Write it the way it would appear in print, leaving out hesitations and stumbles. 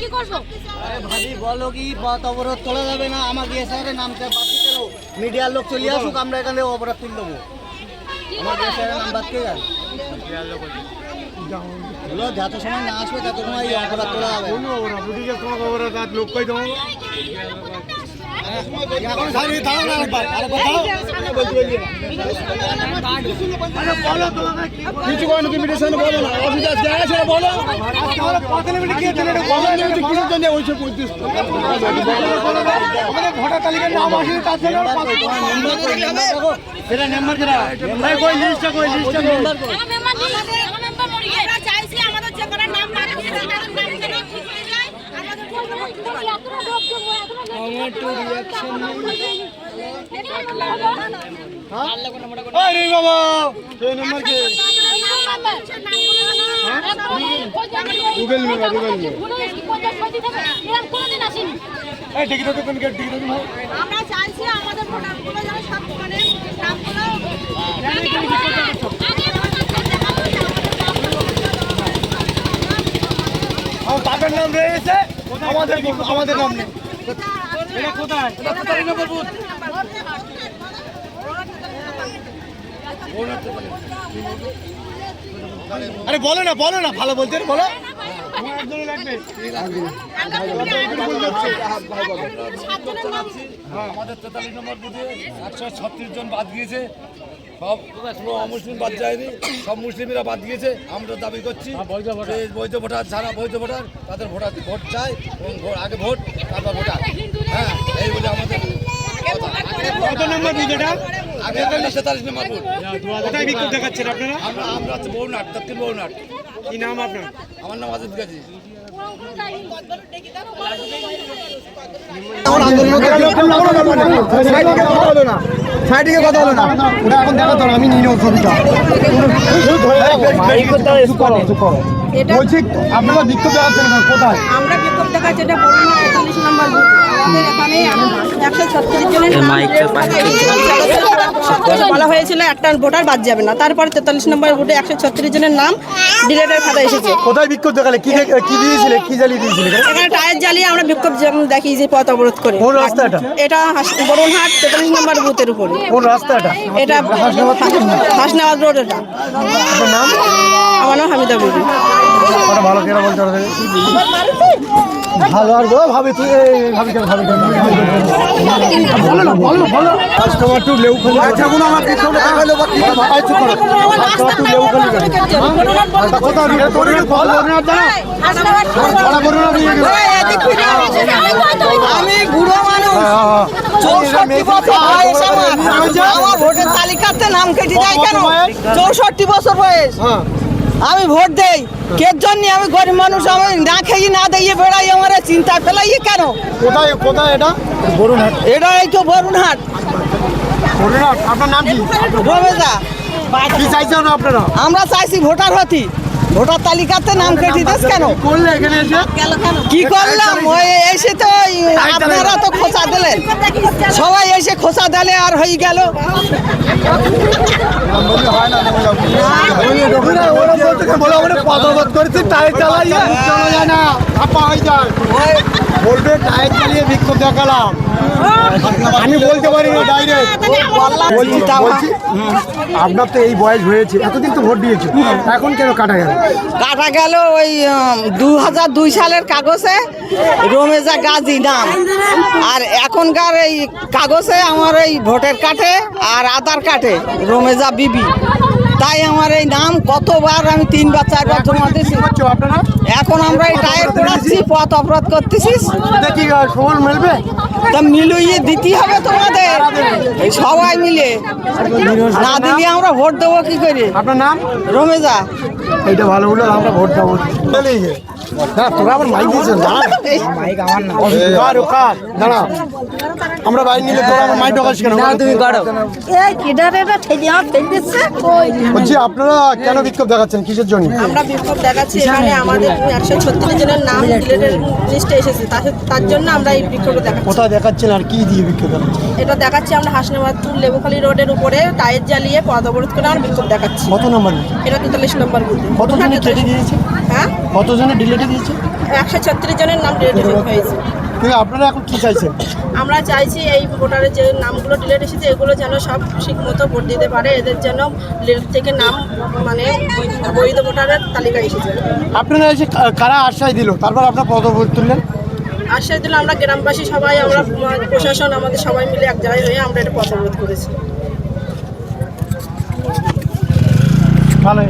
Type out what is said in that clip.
কি করব? আরে ভাবি বলো কি পথ অবরোধ তোলা যাবে না, আমাকে এসআইয়ের নামটা বাদ দিতে দাও। মিডিয়ার লোক চলে আসুক, আমরা এখানে অবরোধ তুলে দেবো। আমাকে এসআইয়ের নাম বাদ কে যান বলো, যত সময় না আসবে তত সময় অবরোধ তোলা যাবে। এখন সারি দাও না একবার, আরে बताओ কিছু কোন কি মিডিয়েশন বলো না, অফিসে যায় আছে বলো আমরা 15 মিনিট কি দিলে বলো না কিসের জন্য ওইসে কইতিস আমাদের ভোটার তালিকার নাম আসে তার জন্য সেটা নাম্বার দেরা ভাই কই লিস্টটা নাম্বার কই আমার মেম্বার মরে গেছে। আমরা চাইছি আমাদের যে করার নাম না দিয়ে তাদের নাম যেন ঠিক হয়ে যায়। আমাদের এতটা লোক দেবো, এতটা আমার তো রিঅ্যাকশন আরে বাবা এই নাম্বার কি গুগল মে এই টিকিট তো কোন টিকিট তো ভাই আমরা চাইছি আমাদের ভোটারগুলো যেন সব মানে নামগুলো তাদের নাম রয়েছে, আমাদের নাম নেই। এটা কোথায়? এটা কোথায় নম্বর বুথ? আরে বলো না ভালো বলতে বলো। আমাদের 43 নম্বর বুথে 136 জন বাদ গিয়েছে, সব কোনো অমুসলিম বাদ যায়নি, সব মুসলিমরা বাদ গিয়েছে। আমরা দাবি করছি যে বৈধ ভোটার যারা বৈধ ভোটার তাদের ভোট চাই এবং আগে ভোট তারপর ভোটার। হ্যাঁ, এই বলে আমাদের কত নম্বর বুথ এটা? আগে 43 নম্বর বুথ। কোথায় বিক্ষোভ দেখাচ্ছেন আপনারা? আমরা হচ্ছে বৌনাট, দক্ষিণ বৌনাট। কি নাম আপনার? আমার নাম আজিদ গাজী। সাইডে কথা হলো না, ওটা এখন দেখাতো না, আমি নিয়ে নেবো ছবিটা। বলছি আপনারা বিক্ষোভ দেখাচ্ছেন কোথায়? আমরা বিক্ষোভ দেখাচ্ছি, এটা বলুন না 45 নম্বর বুথ। আমাদের এখানে 136 জনের নাম বলা হয়েছিল একটা ভোটার বাদ যাবে না, তারপর 43 নম্বর বুথে 136 জনের নাম ডিলেটের খাতায় এসেছে। কোথায় বিক্ষোভ দেখালে? কি দিয়েছিলে, কি জ্বালিয়ে দিয়েছিলে? এখানে টায়ার জ্বালিয়ে আমরা বিক্ষোভ দেখিয়েছি, পথ অবরোধ করে। কোন রাস্তা এটা? এটা বরুণহাট 43 নম্বর বুথের উপরে। কোন রাস্তা এটা? এটা হাসনাবাদ রোড। এটা আপনার নাম? আমার নাম হামিদা বিবি। ওটা ভালো কেন বলতে হবে? ভালো আর গো ভাবি তুই ভাবি কেন বলো কাস্টমার টু লেউ খালি আচ্ছা গুণ আমার কিছু দেখালো বাকি আচ্ছা করো কাস্টমার টু লেউ খালি কথা দিয়ে তোর কল করবে না জানো হাসনাবাদ বড় বড় না দিয়ে আমি বুড়ো মানুষ, 64 বছর বয়স আমার ভোটের তালিকাতে নাম কেটে যায় কেন? 64 বছর বয়স, আমি ভোট দেই কের জন্য? আমি গরিব মানুষ, আমি না খেয়ে না দিয়ে বেড়াই, আমার চিন্তা ফেলাইয়ে কেন? কোথায় এটা? বরুণহাট। এটা এই তো বরুণহাট। আপনার নাম কি? রমেজা। কি চাইছেন আপনারা? আমরা চাইছি ভোটার হতি, ভোটার তালিকাতে নাম কেটে দিস কেন? করলে এখানে এসে কি করলাম? ওই এসে তো আপনারা তো খোঁচা দিলেন, সবাই এসে খোঁচা দিলে আর হয়ে গেল। বলবে টায়ার চালিয়ে বিক্ষোভ দেখালাম, আমি বলতে পারি না ডাইরেক্ট। বলছি আপনার তো এই বয়স হয়েছে, এতদিন তো ভোট দিয়েছে, এখন কেন কাটা গেল? কাটা গেল ওই 2002 সালের কাগজে রমেজা গাজী নাম, আর এখনকার এই কাগজে আমার এই ভোটার কার্ডে আর আধার কার্ডে রমেজা বিবি, তাই আমার এই নাম কতবার আমি 3 বার 4 বার জমা দিয়েছি। এখন আমরা এই টায়ার পোড়াচ্ছি, পথ অবরোধ করতেছি, দেখি সমান মিলবে তা মিলিয়ে দিতে হবে তোমাদের সবাই মিলে, না দিলে আমরা ভোট দেবো কি করে? আপনার নাম? রমেজা। এইটা ভালো হলো, আমরা ভোট দেবো। হ্যাঁ, তোরা আবার মাইক দিয়েছেন, মাইক আমার না, দাঁড়া আমরা বাইক নিলে তোরা আমার মাইক ঢোকাস কেন? তুমি করো বলছি আপনারা কেন বিক্ষোভ দেখাচ্ছেন, কিসের জন্য? আমরা বিক্ষোভ দেখাচ্ছি, এখানে আমাদের 136 জনের নাম লিস্টে এসেছে, তার জন্য আমরা এই বিক্ষোভ দেখাচ্ছি। কোথায় দেখাচ্ছেন আর কি দিয়ে বিক্ষোভ দেখাচ্ছেন? এটা দেখাচ্ছি আমরা হাসনাবাদ লেবুখালী রোডের উপরে টায়ার জ্বালিয়ে পথ অবরোধ করে আমরা বিক্ষোভ দেখাচ্ছি। কত নম্বর? এটা 43 নম্বর বুথে। কত কেটে দিয়েছে? হ্যাঁ কতজনের ডিলেটে দিয়েছে? 136 জনের নাম ডিলেট হয়েছে। কিন্তু আপনারা এখন কি চাইছেন? আমরা চাইছি এই ভোটারের যে নামগুলো ডিলেট এসেছে এগুলো যেন সব ঠিক মতো ভোট দিতে পারে, এদের যেন ডিলেট থেকে নাম মানে বৈধ ভোটারের তালিকায় এসেছে। আপনারা এসে কারা আশ্বাস দিল তারপর আপনারা পদভোট তুললেন? আশ্বাস দিল আমরা গ্রামবাসী সবাই, আমরা প্রশাসন আমাদের সবাই মিলে এক জায়গায় হয়ে আমরা এটা পথ অবরোধ করেছি। ভালো।